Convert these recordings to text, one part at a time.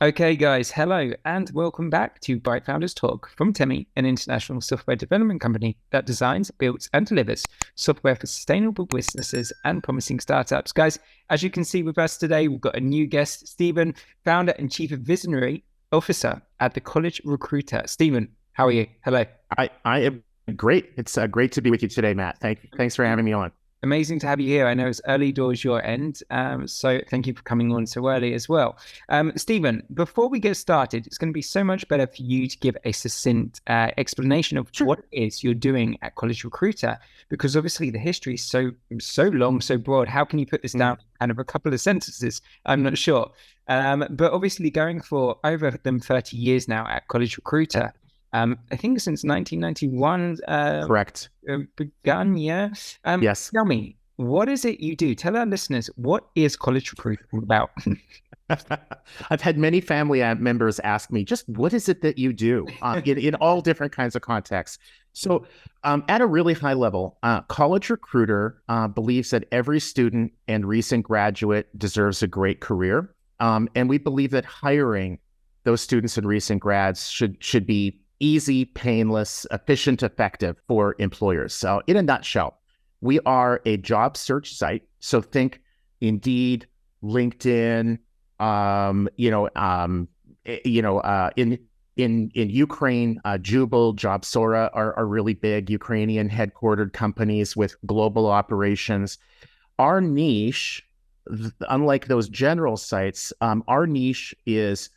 Okay, guys, hello and welcome back to Bright Founders Talk from Temi, an international software development company that designs, builds, and delivers software for sustainable businesses and promising startups. Guys, as you can see with us today, we've got a new guest, Steven, founder and chief visionary officer at the College Recruiter. Steven, how are you? Hello. I am great. It's great to be with you today, Matt. Thanks for having me on. Amazing to have you here. I know it's early doors your end, so thank you for coming on so early as well. Steven, before we get started, it's going to be so much better for you to give a succinct explanation of Sure. what it is you're doing at College Recruiter, because obviously the history is so long, so broad. How can you put this down in kind of a couple of sentences? I'm not sure. But obviously going for over than 30 years now at College Recruiter, I think since 1991, Correct. begun, yeah. Yes. Tell me, what is it you do? Tell our listeners, what is College Recruit all about? I've had many family members ask me, just what is it that you do in all different kinds of contexts? So at a really high level, College Recruiter believes that every student and recent graduate deserves a great career. And we believe that hiring those students and recent grads should be easy, painless, efficient, effective for employers. So in a nutshell, we are a job search site. So think Indeed, LinkedIn, in Ukraine, Jubal, Jobsora are really big Ukrainian headquartered companies with global operations. Our niche, unlike those general sites, our niche is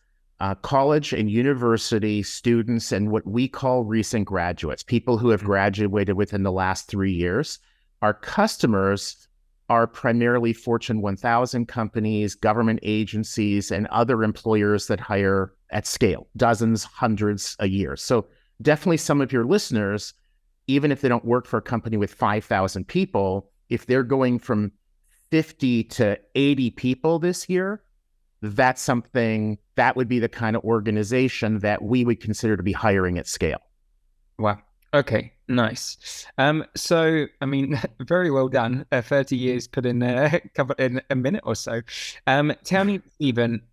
college and university students and what we call recent graduates, people who have graduated within the last 3 years. Our customers are primarily Fortune 1000 companies, government agencies, and other employers that hire at scale, dozens, hundreds a year. So definitely some of your listeners, even if they don't work for a company with 5,000 people, if they're going from 50 to 80 people this year, that's something that would be the kind of organization that we would consider to be hiring at scale. Wow. Okay, nice. So, I mean, very well done. 30 years put in there, covered in a minute or so. Tell me, Stephen,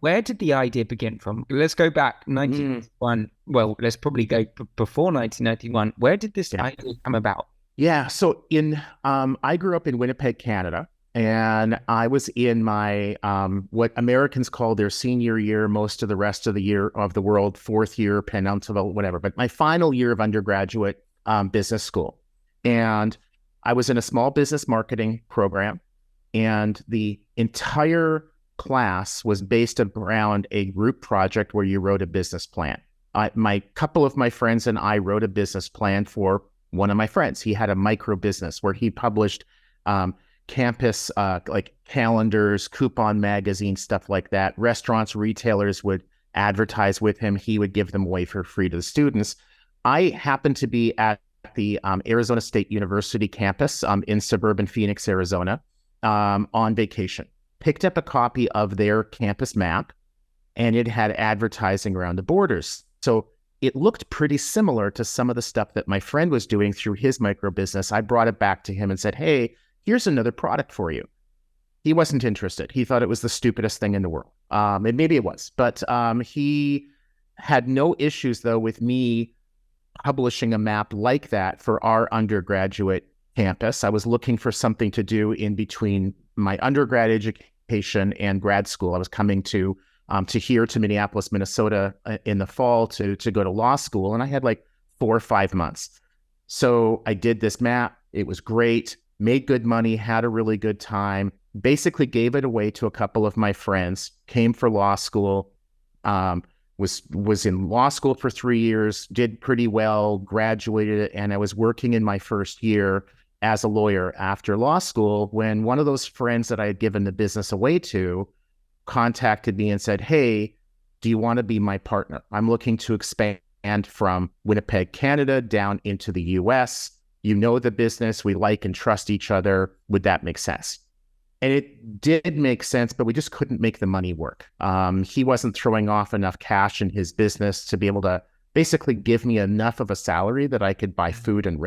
where did the idea begin from? Let's go back 1991. Well, let's probably go before 1991. Where did this idea come about? Yeah, so I grew up in Winnipeg, Canada. And I was in my, what Americans call their senior year, most of the rest of the year of the world, fourth year, penultimate, whatever, but my final year of undergraduate business school. And I was in a small business marketing program, and the entire class was based around a group project where you wrote a business plan. My couple of my friends and I wrote a business plan for one of my friends. He had a micro business where he published campus like calendars, coupon magazines, stuff like that. Restaurants, retailers would advertise with him. He would give them away for free to the students. I happened to be at the Arizona State University campus in suburban Phoenix, Arizona, on vacation. Picked up a copy of their campus map, and it had advertising around the borders. So it looked pretty similar to some of the stuff that my friend was doing through his micro business. I brought it back to him and said, hey, here's another product for you. He wasn't interested. He thought it was the stupidest thing in the world. And maybe it was, but he had no issues though with me publishing a map like that for our undergraduate campus. I was looking for something to do in between my undergrad education and grad school. I was coming to here to Minneapolis, Minnesota in the fall to go to law school. And I had like 4 or 5 months. So I did this map. It was great. Made good money, had a really good time, basically gave it away to a couple of my friends, came for law school, was in law school for 3 years, did pretty well, graduated, and I was working in my first year as a lawyer after law school when one of those friends that I had given the business away to contacted me and said, hey, do you want to be my partner? I'm looking to expand from Winnipeg, Canada, down into the US. You know the business, we like and trust each other. Would that make sense? And it did make sense, but we just couldn't make the money work. He wasn't throwing off enough cash in his business to be able to basically give me enough of a salary that I could buy food and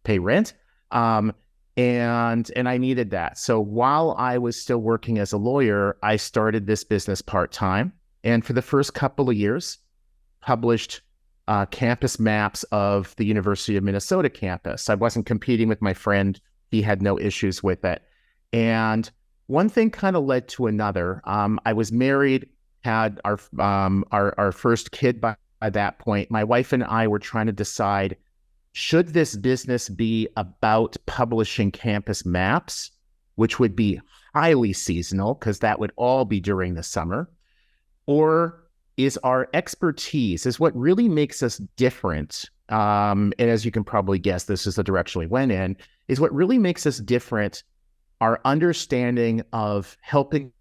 pay rent. And I needed that. So while I was still working as a lawyer, I started this business part-time. And for the first couple of years, published campus maps of the University of Minnesota campus. I wasn't competing with my friend. He had no issues with it. And one thing kind of led to another. I was married, had our first kid by that point. My wife and I were trying to decide, should this business be about publishing campus maps, which would be highly seasonal because that would all be during the summer, or is our expertise, is what really makes us different, and as you can probably guess, this is the direction we went in, is what really makes us different, our understanding of helping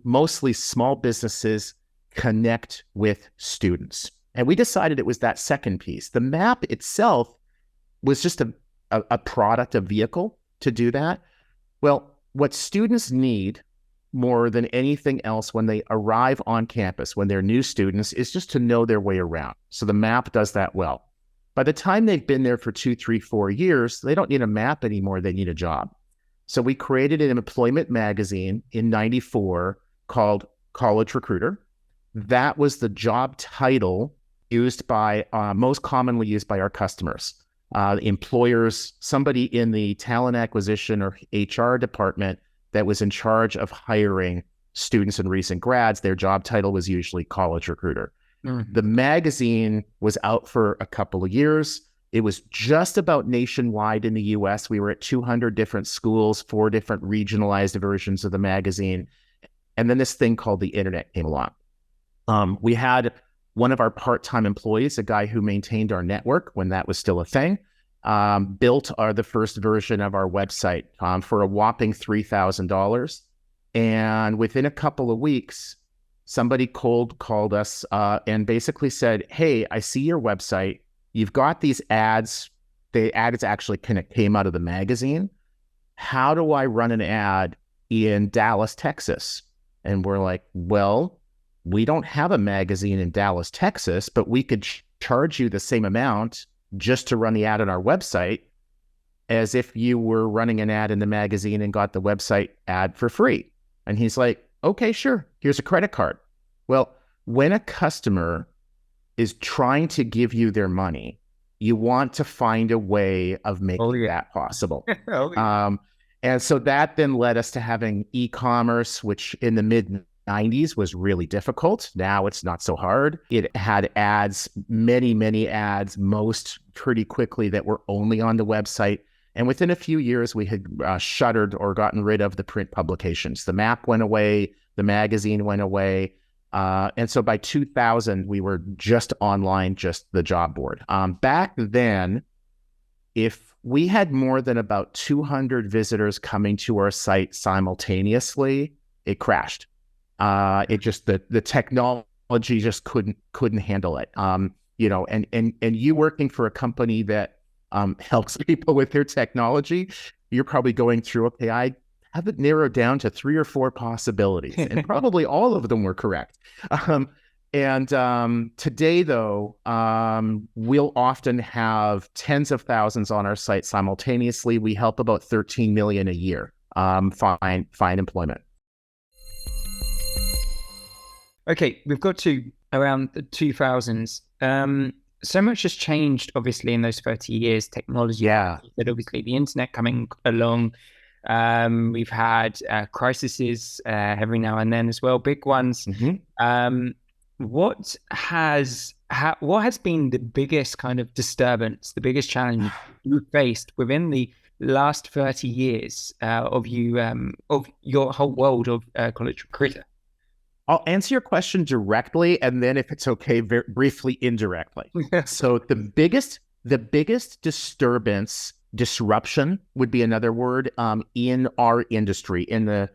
mostly small businesses connect with students. And we decided it was that second piece. The map itself was just a product, a vehicle to do that. Well, what students need more than anything else when they arrive on campus, when they're new students, is just to know their way around. So the map does that well. By the time they've been there for 2, 3, 4 years, they don't need a map anymore, they need a job. So we created an employment magazine in '94 called College Recruiter. That was the job title used by, most commonly used by our customers. Employers, somebody in the talent acquisition or HR department that was in charge of hiring students and recent grads, their job title was usually College Recruiter. Mm-hmm. The magazine was out for a couple of years. It was just about nationwide in the US. We were at 200 different schools, 4 different regionalized versions of the magazine. And then this thing called the internet came along. We had one of our part-time employees, a guy who maintained our network when that was still a thing, built the first version of our website for a whopping $3,000. And within a couple of weeks, somebody cold called us and basically said, hey, I see your website. You've got these ads. The ads actually came out of the magazine. How do I run an ad in Dallas, Texas? And we're like, well, we don't have a magazine in Dallas, Texas, but we could charge you the same amount just to run the ad on our website as if you were running an ad in the magazine and got the website ad for free. And he's like, okay, sure. Here's a credit card. Well, when a customer is trying to give you their money, you want to find a way of making that possible. And so that then led us to having e-commerce, which in the mid-90s was really difficult. Now it's not so hard. It had ads, many ads, most pretty quickly that were only on the website. And within a few years, we had shuttered or gotten rid of the print publications. The map went away, the magazine went away. And so by 2000, we were just online, just the job board. Back then, if we had more than about 200 visitors coming to our site simultaneously, it crashed. It just, the technology just couldn't handle it. And you working for a company that helps people with their technology, you're probably going through, okay, I have it narrowed down to 3 or 4 possibilities, and probably all of them were correct. Today, though, we'll often have tens of thousands on our site simultaneously. We help about 13 million a year find employment. Okay, we've got to around the 2000s. So much has changed, obviously, in those 30 years. Technology, but obviously the internet coming along. We've had crises every now and then as well, big ones. Mm-hmm. What has been the biggest kind of disturbance, the biggest challenge you faced within the last 30 years of your whole world of College Recruiter? I'll answer your question directly, and then if it's okay, very briefly indirectly. So the biggest disruption would be another word in our industry, in the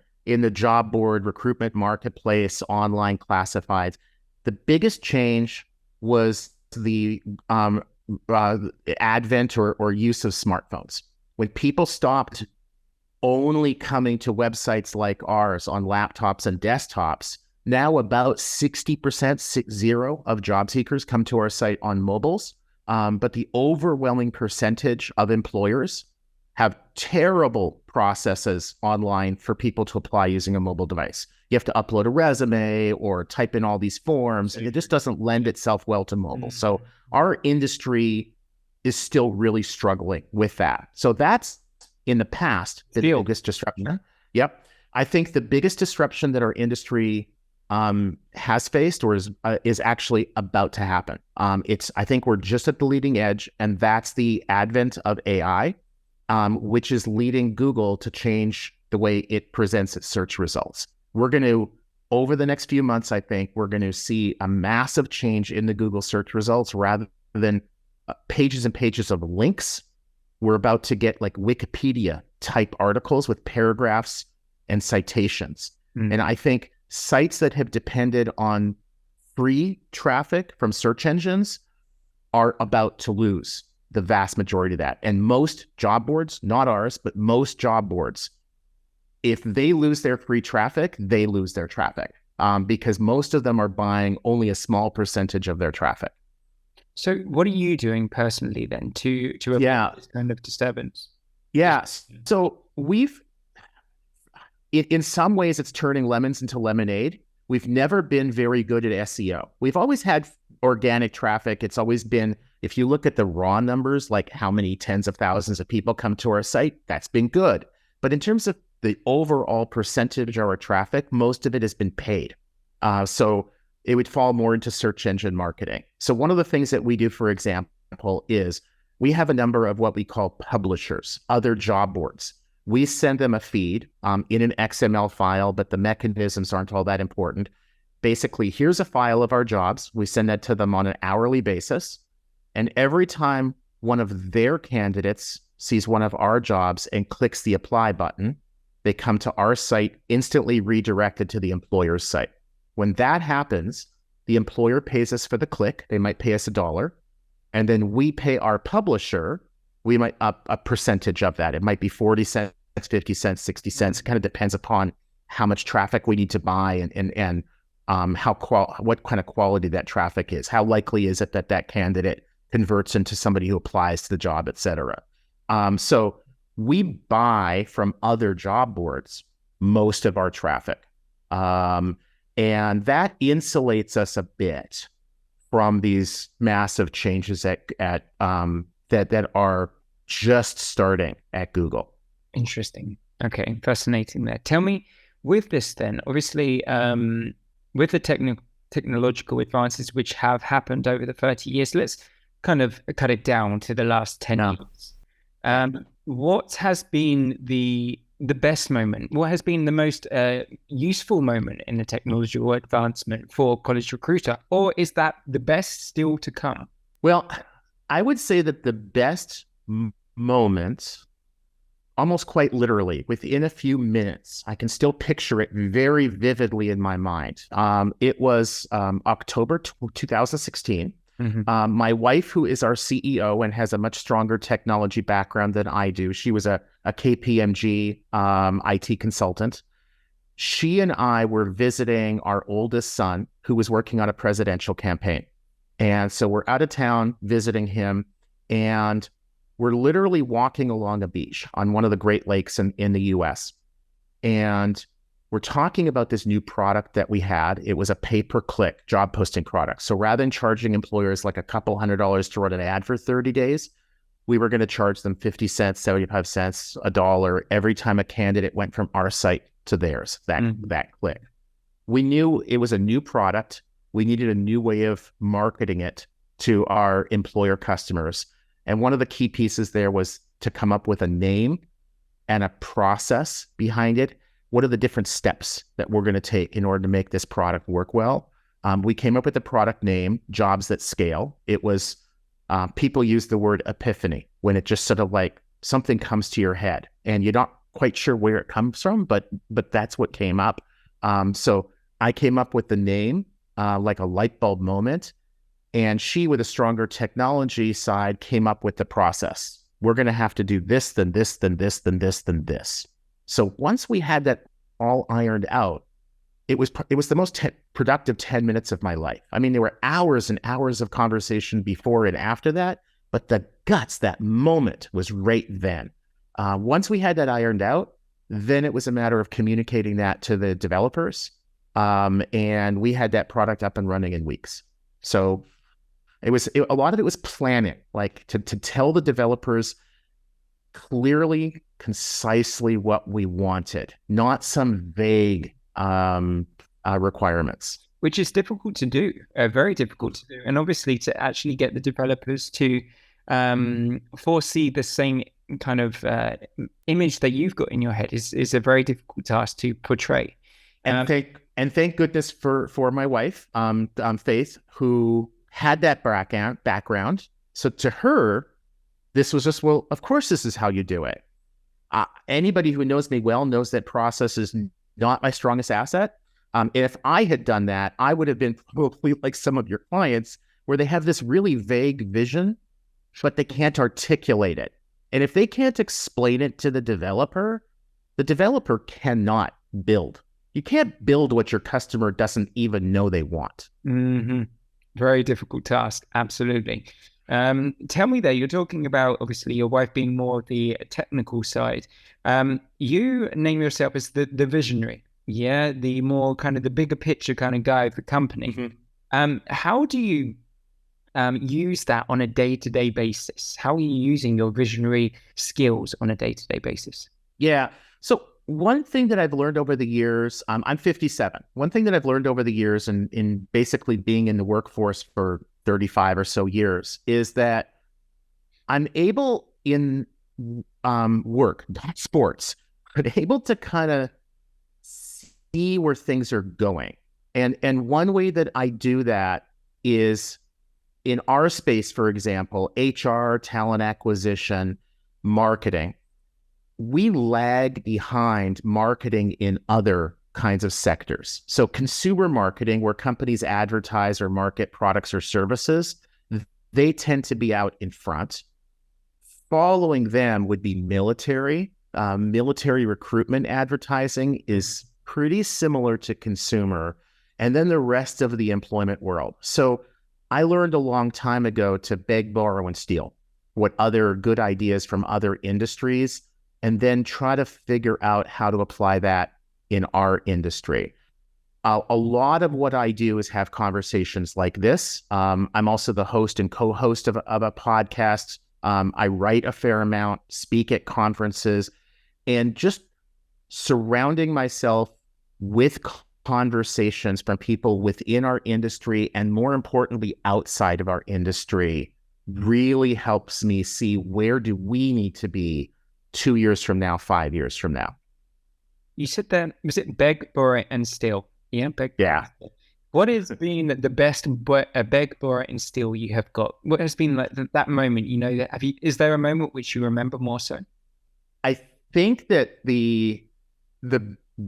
job board, recruitment marketplace, online classifieds. The biggest change was the advent or use of smartphones. When people stopped only coming to websites like ours on laptops and desktops, now about 60% of job seekers come to our site on mobiles. But the overwhelming percentage of employers have terrible processes online for people to apply using a mobile device. You have to upload a resume or type in all these forms, and it just doesn't lend itself well to mobile. So our industry is still really struggling with that. So that's in the past the biggest disruption. Yep. I think the biggest disruption that our industry has faced or is actually about to happen. I think we're just at the leading edge, and that's the advent of AI, which is leading Google to change the way it presents its search results. We're going to, over the next few months, I think we're going to see a massive change in the Google search results rather than pages and pages of links. We're about to get like Wikipedia type articles with paragraphs and citations. And I think sites that have depended on free traffic from search engines are about to lose the vast majority of that. And most job boards, not ours, but most job boards, if they lose their free traffic, they lose their traffic because most of them are buying only a small percentage of their traffic. So what are you doing personally then to avoid this kind of disturbance? Yes. So in some ways, it's turning lemons into lemonade. We've never been very good at SEO. We've always had organic traffic. It's always been, if you look at the raw numbers, like how many tens of thousands of people come to our site, that's been good. But in terms of the overall percentage of our traffic, most of it has been paid. So it would fall more into search engine marketing. So one of the things that we do, for example, is we have a number of what we call publishers, other job boards. We send them a feed in an XML file, but the mechanisms aren't all that important. Basically, here's a file of our jobs. We send that to them on an hourly basis. And every time one of their candidates sees one of our jobs and clicks the apply button, they come to our site, instantly redirected to the employer's site. When that happens, the employer pays us for the click. They might pay us $1. And then we pay our publisher, we might up a percentage of that. It might be 40 cents, 50 cents, 60 cents. It kind of depends upon how much traffic we need to buy and what kind of quality that traffic is. How likely is it that candidate converts into somebody who applies to the job, et cetera. So we buy from other job boards most of our traffic. And that insulates us a bit from these massive changes that are just starting at Google. Interesting. Okay, fascinating there. Tell me, with this then, obviously, with the technological advances which have happened over the 30 years, let's kind of cut it down to the last 10 years. What has been the best moment? What has been the most useful moment in the technological advancement for College Recruiter? Or is that the best still to come? Well, I would say that the best moment, almost quite literally, within a few minutes, I can still picture it very vividly in my mind. It was October 2016. Mm-hmm. My wife, who is our CEO and has a much stronger technology background than I do, she was a KPMG IT consultant. She and I were visiting our oldest son, who was working on a presidential campaign. And so we're out of town visiting him, and we're literally walking along a beach on one of the Great Lakes in the US. And we're talking about this new product that we had. It was a pay-per-click job posting product. So rather than charging employers like a couple $100 to run an ad for 30 days, we were going to charge them 50 cents, 75 cents, $1 every time a candidate went from our site to theirs, that click. We knew it was a new product. We needed a new way of marketing it to our employer customers. And one of the key pieces there was to come up with a name and a process behind it. What are the different steps that we're going to take in order to make this product work well? We came up with the product name, Jobs That Scale. It was, people use the word epiphany when it just sort of like something comes to your head and you're not quite sure where it comes from, but that's what came up. So I came up with the name, like a light bulb moment. And she, with a stronger technology side, came up with the process. We're going to have to do this, then this, then this, then this, then this. So once we had that all ironed out, it was the most productive 10 minutes of my life. I mean, there were hours and hours of conversation before and after that, but the guts, that moment was right then. Once we had that ironed out, then it was a matter of communicating that to the developers. And we had that product up and running in weeks. So a lot of it was planning, like to tell the developers clearly, concisely what we wanted, not some vague requirements. Which is difficult to do, very difficult to do. And obviously to actually get the developers to foresee the same kind of image that you've got in your head is a very difficult task to portray. And thank goodness for my wife, Faith, who had that background. So to her, this was just, well, of course, this is how you do it. Anybody who knows me well knows that process is not my strongest asset. If I had done that, I would have been probably like some of your clients where they have this really vague vision, but they can't articulate it. And if they can't explain it to the developer cannot build. You can't build what your customer doesn't even know they want. Mm-hmm. Very difficult task. Absolutely. Tell me there, you're talking about obviously your wife being more the technical side. You name yourself as the visionary. Yeah, the more kind of the bigger picture kind of guy of the company. Mm-hmm. How do you use that on a day-to-day basis? How are you using your visionary skills on a day-to-day basis? Yeah. So one thing that I've learned over the years, I'm 57. One thing that I've learned over the years in basically being in the workforce for 35 or so years is that I'm able in work, not sports, but able to kind of see where things are going. And one way that I do that is in our space, for example, HR, talent acquisition, marketing. We lag behind marketing in other kinds of sectors. So consumer marketing, where companies advertise or market products or services, they tend to be out in front. Following them would be military. Military recruitment advertising is pretty similar to consumer, and then the rest of the employment world. So I learned a long time ago to beg, borrow, and steal what other good ideas from other industries, and then try to figure out how to apply that in our industry. A lot of what I do is have conversations like this. I'm also the host and co-host of a podcast. I write a fair amount, speak at conferences, and just surrounding myself with conversations from people within our industry and, more importantly, outside of our industry really helps me see where do we need to be 2 years from now, 5 years from now. You said that, was it beg, borrow, and steal? Yeah, beg. Yeah. What has been the best beg, borrow, and steal you have got? What has been like that moment? You know, that is there a moment which you remember more so? I think that the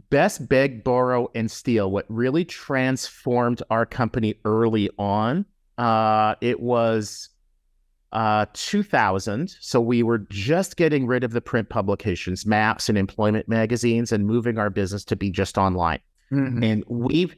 best beg, borrow, and steal, what really transformed our company early on, it was 2000. So we were just getting rid of the print publications, maps and employment magazines, and moving our business to be just online. Mm-hmm. And we've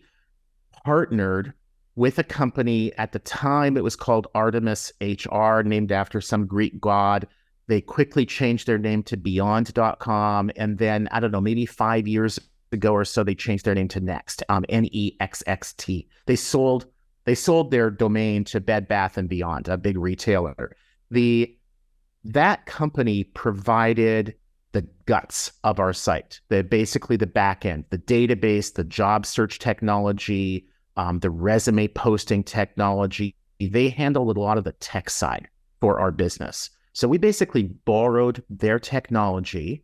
partnered with a company. At the time, it was called Artemis HR, named after some Greek god. They quickly changed their name to Beyond.com. And then, I don't know, maybe 5 years ago or so, they changed their name to Next, NEXXT. They sold their domain to Bed Bath & Beyond, a big retailer. That company provided the guts of our site, basically the back end, the database, the job search technology, the resume posting technology. They handled a lot of the tech side for our business. So we basically borrowed their technology,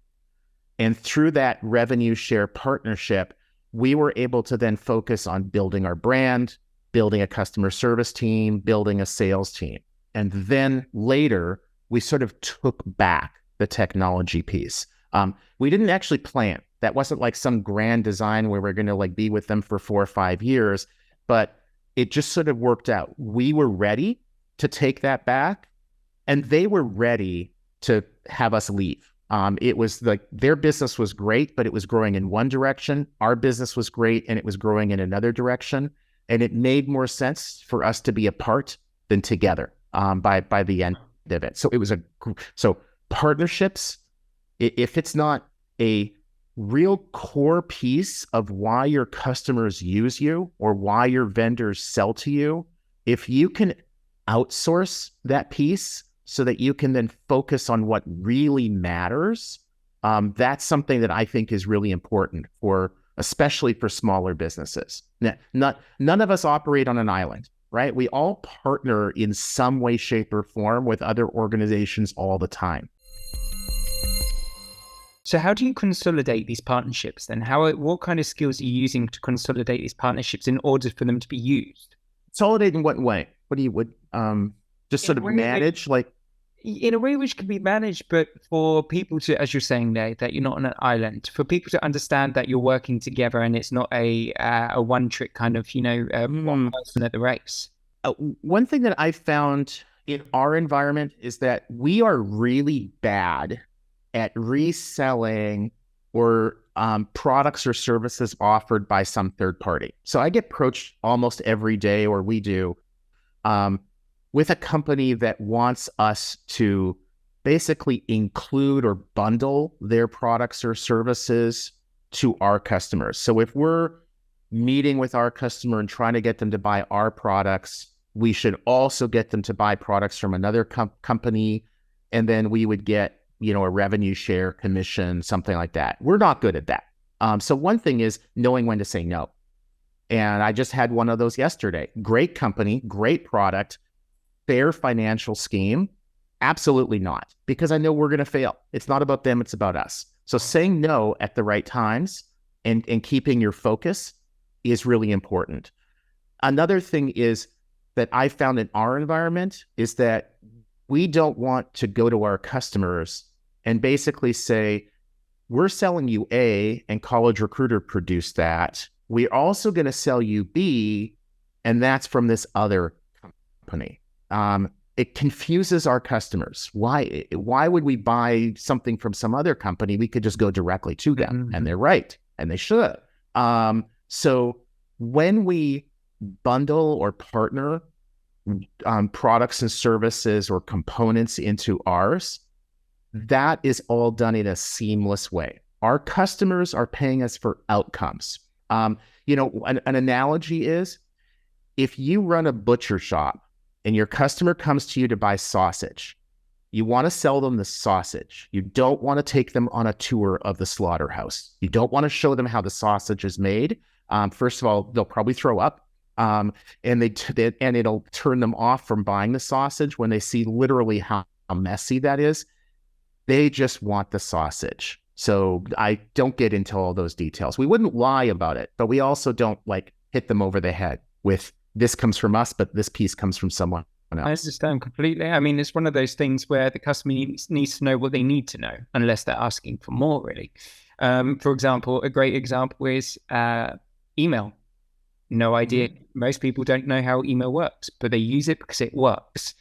and through that revenue share partnership, we were able to then focus on building our brand, building a customer service team, building a sales team. And then later, we sort of took back the technology piece. We didn't actually plan. That wasn't like some grand design where we're going to like be with them for 4 or 5 years, but it just sort of worked out. We were ready to take that back, and they were ready to have us leave. It was like their business was great, but it was growing in one direction. Our business was great, and it was growing in another direction. And it made more sense for us to be apart than together by the end of it. So it was so partnerships if it's not a real core piece of why your customers use you or why your vendors sell to you, if you can outsource that piece so that you can then focus on what really matters, that's something that I think is really important for, especially for smaller businesses. None of us operate on an island, right? We all partner in some way, shape, or form with other organizations all the time. So how do you consolidate these partnerships then? What kind of skills are you using to consolidate these partnerships in order for them to be used? Consolidate in what way? What do you just sort of manage, like? In a way which can be managed, but for people to, as you're saying there, that you're not on an island, for people to understand that you're working together and it's not a one-trick kind of, one person at the race. One thing that I found in our environment is that we are really bad at reselling or products or services offered by some third party. So I get approached almost every day, or we do, with a company that wants us to basically include or bundle their products or services to our customers. So if we're meeting with our customer and trying to get them to buy our products, we should also get them to buy products from another company, and then we would get a revenue share, commission, something like that. We're not good at that. So one thing is knowing when to say no. And I just had one of those yesterday. Great company, great product, fair financial scheme. Absolutely not, because I know we're going to fail. It's not about them, it's about us. So saying no at the right times and keeping your focus is really important. Another thing is that I found in our environment is that we don't want to go to our customers and basically say, we're selling you A and College Recruiter produced that. We're also going to sell you B, and that's from this other company. It confuses our customers. Why would we buy something from some other company? We could just go directly to them, and they're right, and they should. So when we bundle or partner products and services or components into ours, that is all done in a seamless way. Our customers are paying us for outcomes. An analogy is, if you run a butcher shop and your customer comes to you to buy sausage, you want to sell them the sausage. You don't want to take them on a tour of the slaughterhouse. You don't want to show them how the sausage is made. First of all, they'll probably throw up. And it'll turn them off from buying the sausage when they see literally how messy that is. They just want the sausage. So I don't get into all those details. We wouldn't lie about it, but we also don't hit them over the head with this comes from us, but this piece comes from someone else. I understand completely. I mean, it's one of those things where the customer needs to know what they need to know, unless they're asking for more, really. For example, a great example is email. No idea. Most people don't know how email works, but they use it because it works.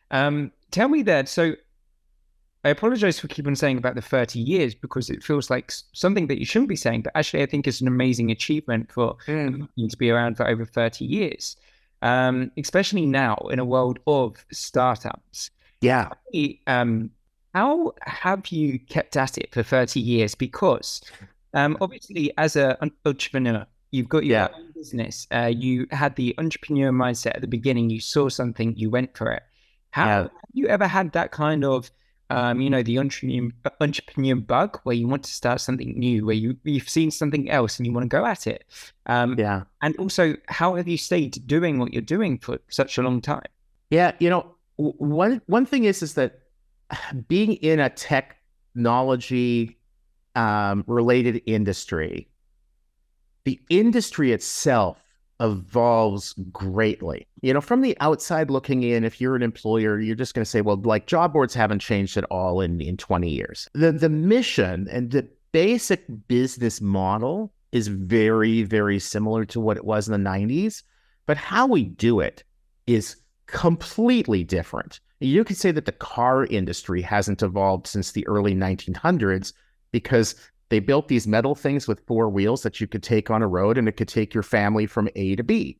Tell me that. So I apologize for keeping saying about the 30 years because it feels like something that you shouldn't be saying, but actually I think it's an amazing achievement for you to be around for over 30 years, especially now in a world of startups. Yeah. How have you kept at it for 30 years? Because obviously as an entrepreneur, you've got your own business. You had the entrepreneur mindset at the beginning. You saw something, you went for it. Have you ever had that kind of the entrepreneur bug where you want to start something new, where you've seen something else and you want to go at it? And also, how have you stayed doing what you're doing for such a long time? Yeah, one thing is that being in a technology related industry, the industry itself evolves greatly. From the outside looking in, if you're an employer, you're just going to say, well, job boards haven't changed at all in 20 years. The mission and the basic business model is very, very similar to what it was in the 90s, but how we do it is completely different. You could say that the car industry hasn't evolved since the early 1900s because they built these metal things with 4 wheels that you could take on a road and it could take your family from A to B.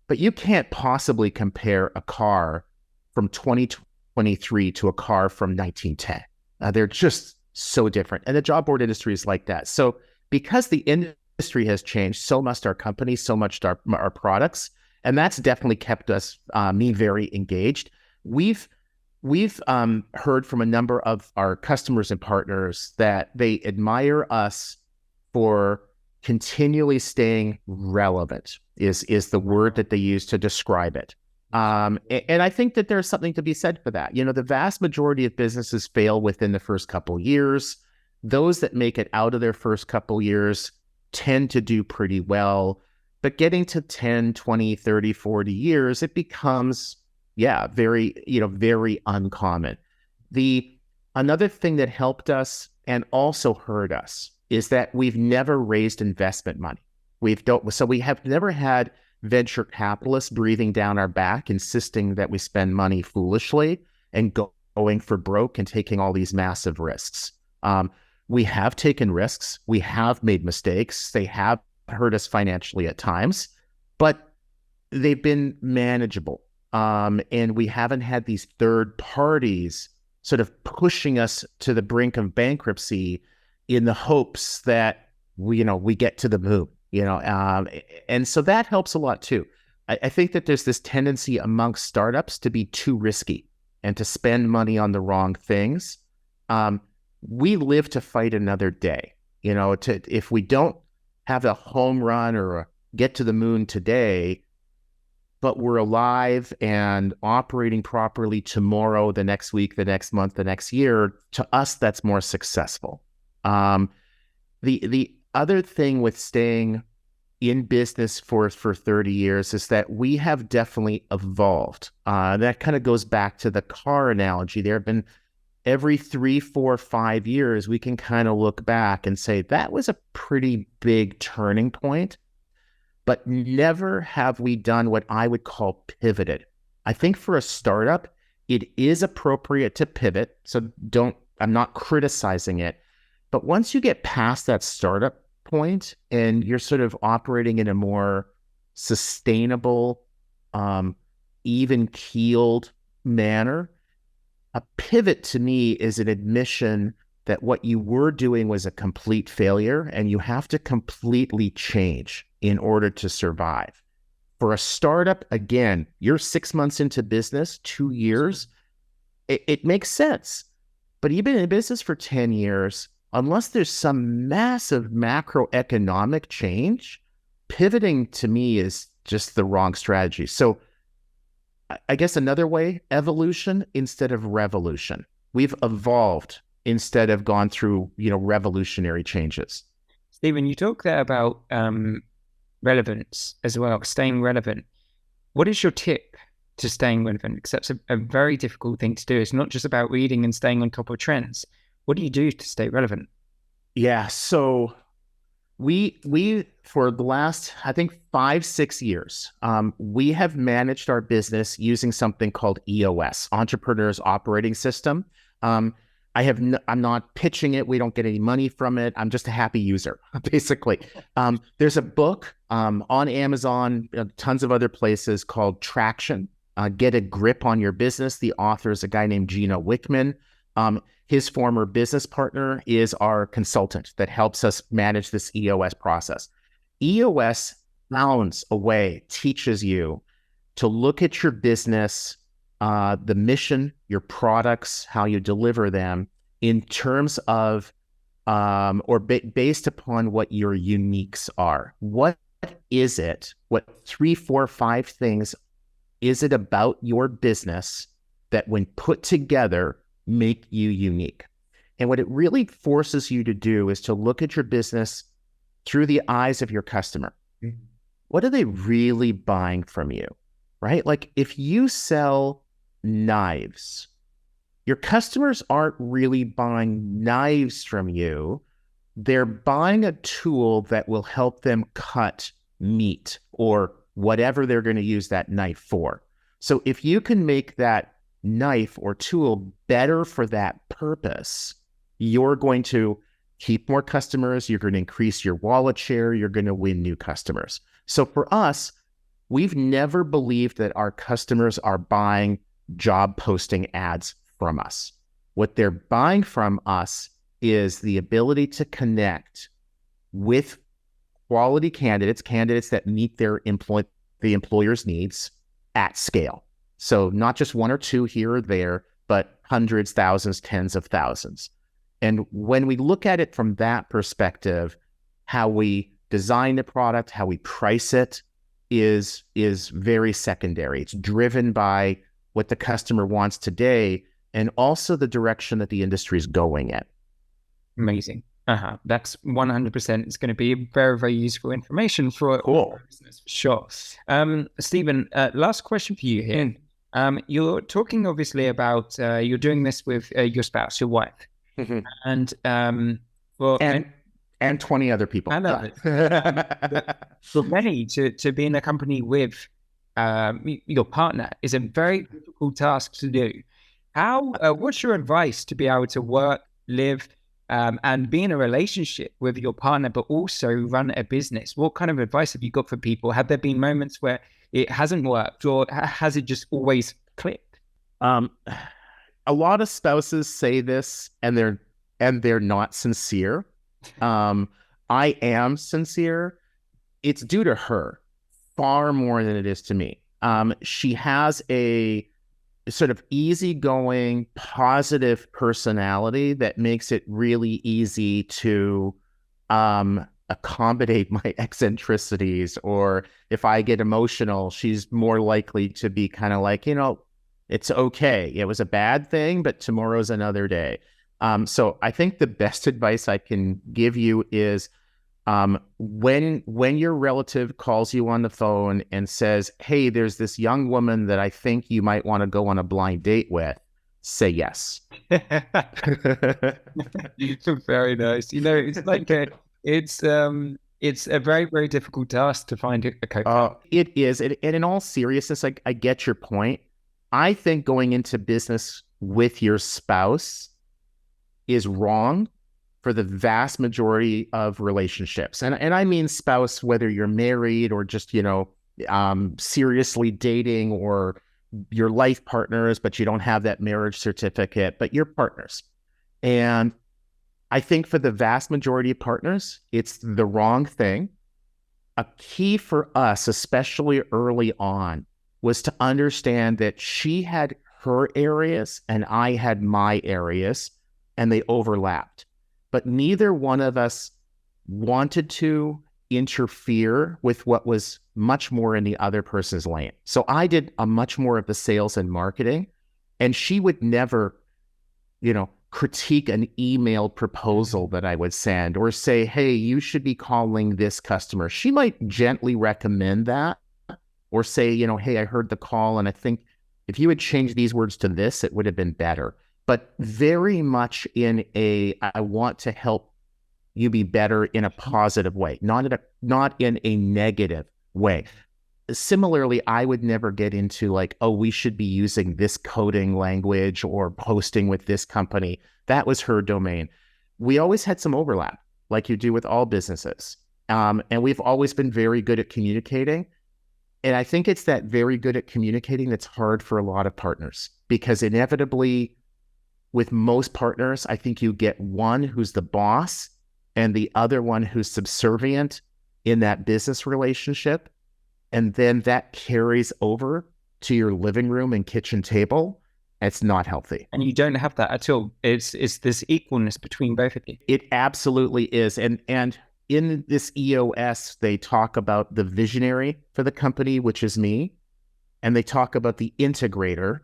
But you can't possibly compare a car from 2023 to a car from 1910. They're just so different. And the job board industry is like that. So because the industry has changed, so must our company, so much our products. And that's definitely kept us, me very engaged. We've heard from a number of our customers and partners that they admire us for continually staying relevant is the word that they use to describe it. And I think that there's something to be said for that. You know, the vast majority of businesses fail within the first couple years. Those that make it out of their first couple years tend to do pretty well. But getting to 10, 20, 30, 40 years, it becomes, very, very uncommon. Another thing that helped us and also hurt us is that we've never raised investment money. We have never had venture capitalists breathing down our back, insisting that we spend money foolishly and going for broke and taking all these massive risks. We have taken risks. We have made mistakes. They have hurt us financially at times, but they've been manageable. And we haven't had these third parties sort of pushing us to the brink of bankruptcy in the hopes that we get to the moon, and so that helps a lot too. I think that there's this tendency amongst startups to be too risky and to spend money on the wrong things. We live to fight another day, if we don't have a home run or get to the moon today, but we're alive and operating properly tomorrow, the next week, the next month, the next year, to us, that's more successful. The other thing with staying in business for 30 years is that we have definitely evolved. That kind of goes back to the car analogy. There have been every 3, 4, 5 years, we can kind of look back and say that was a pretty big turning point, but never have we done what I would call pivoted. I think for a startup, it is appropriate to pivot. So I'm not criticizing it. But once you get past that startup point and you're sort of operating in a more sustainable, even-keeled manner, a pivot to me is an admission that what you were doing was a complete failure and you have to completely change in order to survive. For a startup, again, you're 6 months into business, 2 years, it makes sense. But you've been in business for 10 years, unless there's some massive macroeconomic change, pivoting to me is just the wrong strategy. So I guess another way, evolution instead of revolution. We've evolved instead of gone through, revolutionary changes. Steven, you talk there about relevance as well, staying relevant. What is your tip to staying relevant? Because that's a very difficult thing to do. It's not just about reading and staying on top of trends. What do you do to stay relevant? Yeah, so we for the last, I think, 5-6 years, we have managed our business using something called EOS, Entrepreneur's Operating System. I'm not pitching it. We don't get any money from it. I'm just a happy user, basically. There's a book on Amazon, tons of other places, called Traction, Get a Grip on Your Business. The author is a guy named Gino Wickman. His former business partner is our consultant that helps us manage this EOS process. EOS rounds away, teaches you to look at your business, the mission, your products, how you deliver them in terms of, based upon what your uniques are. What is it? What 3, 4, 5 things is it about your business that when put together make you unique? And what it really forces you to do is to look at your business through the eyes of your customer. What are they really buying from you, right? Like if you sell knives, your customers aren't really buying knives from you. They're buying a tool that will help them cut meat or whatever they're going to use that knife for. So if you can make that knife or tool better for that purpose, you're going to keep more customers, you're going to increase your wallet share, you're going to win new customers. So for us, we've never believed that our customers are buying job posting ads from us. What they're buying from us is the ability to connect with quality candidates that meet the employer's needs at scale. So not just one or two here or there, but hundreds, thousands, tens of thousands. And when we look at it from that perspective, how we design the product, how we price it is very secondary. It's driven by what the customer wants today and also the direction that the industry is going in. Amazing. That's 100%. It's going to be very, very useful information for business, for sure. Steven, last question for you here. You're talking obviously about you're doing this with your spouse, your wife, and 20 other people. I love it. For many, to be in a company with your partner is a very difficult task to do. What's your advice to be able to work, live, and be in a relationship with your partner, but also run a business? What kind of advice have you got for people? Have there been moments where it hasn't worked, or has it just always clicked? A lot of spouses say this, and they're not sincere. I am sincere. It's due to her far more than it is to me. She has a sort of easygoing, positive personality that makes it really easy to accommodate my eccentricities. Or if I get emotional, she's more likely to be kind of like, it's okay. It was a bad thing, but tomorrow's another day. So I think the best advice I can give you is when your relative calls you on the phone and says, hey, there's this young woman that I think you might want to go on a blind date with, say yes. Very nice. It's like it's a very, very difficult task to find a co-founder. It is. And in all seriousness, I get your point. I think going into business with your spouse is wrong for the vast majority of relationships. And I mean spouse, whether you're married or just, seriously dating, or your life partners, but you don't have that marriage certificate, but you're partners. And I think for the vast majority of partners, it's the wrong thing. A key for us, especially early on, was to understand that she had her areas and I had my areas, and they overlapped. But neither one of us wanted to interfere with what was much more in the other person's lane. So I did a much more of the sales and marketing, and she would never, critique an email proposal that I would send or say, hey, you should be calling this customer. She might gently recommend that or say, hey, I heard the call and I think if you had changed these words to this, it would have been better. But very much in I want to help you be better in a positive way, not in a negative way. Similarly, I would never get into like, oh, we should be using this coding language or posting with this company. That was her domain. We always had some overlap, like you do with all businesses. And we've always been very good at communicating. And I think it's that very good at communicating that's hard for a lot of partners, because inevitably, with most partners, I think you get one who's the boss and the other one who's subservient in that business relationship. And then that carries over to your living room and kitchen table. It's not healthy. And you don't have that at all. It's this equalness between both of you. It absolutely is. And in this EOS, they talk about the visionary for the company, which is me. And they talk about the integrator,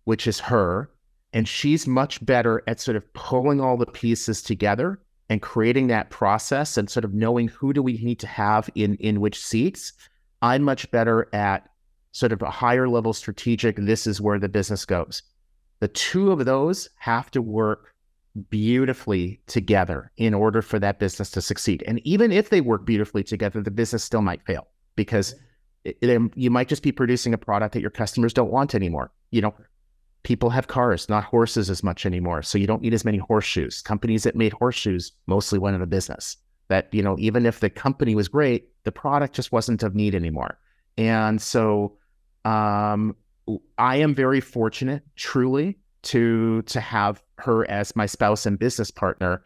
which is her. And she's much better at sort of pulling all the pieces together and creating that process and sort of knowing who do we need to have in which seats. I'm much better at sort of a higher level strategic, this is where the business goes. The two of those have to work beautifully together in order for that business to succeed. And even if they work beautifully together, the business still might fail because you might just be producing a product that your customers don't want anymore. People have cars, not horses as much anymore. So you don't need as many horseshoes. Companies that made horseshoes mostly went out of business. That, even if the company was great, the product just wasn't of need anymore. And so I am very fortunate, truly, to have her as my spouse and business partner.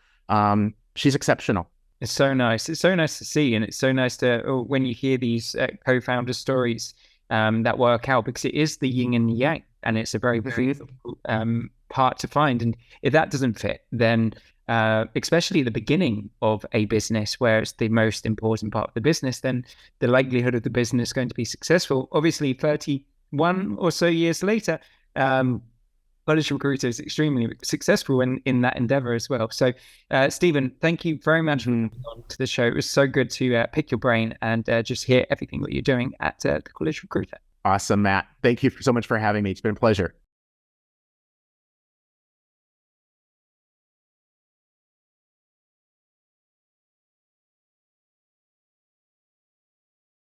she's exceptional. It's so nice. It's so nice to see. And it's so nice to, when you hear these co-founder stories that work out, because it is the yin and yang, and it's a very difficult part to find. And if that doesn't fit, then especially the beginning of a business where it's the most important part of the business, then the likelihood of the business going to be successful, obviously 31 or so years later, College Recruiter is extremely successful in that endeavor as well. So, Steven, thank you very much for coming on to the show. It was so good to pick your brain and just hear everything that you're doing at the College Recruiter. Awesome, Matt. Thank you so much for having me. It's been a pleasure.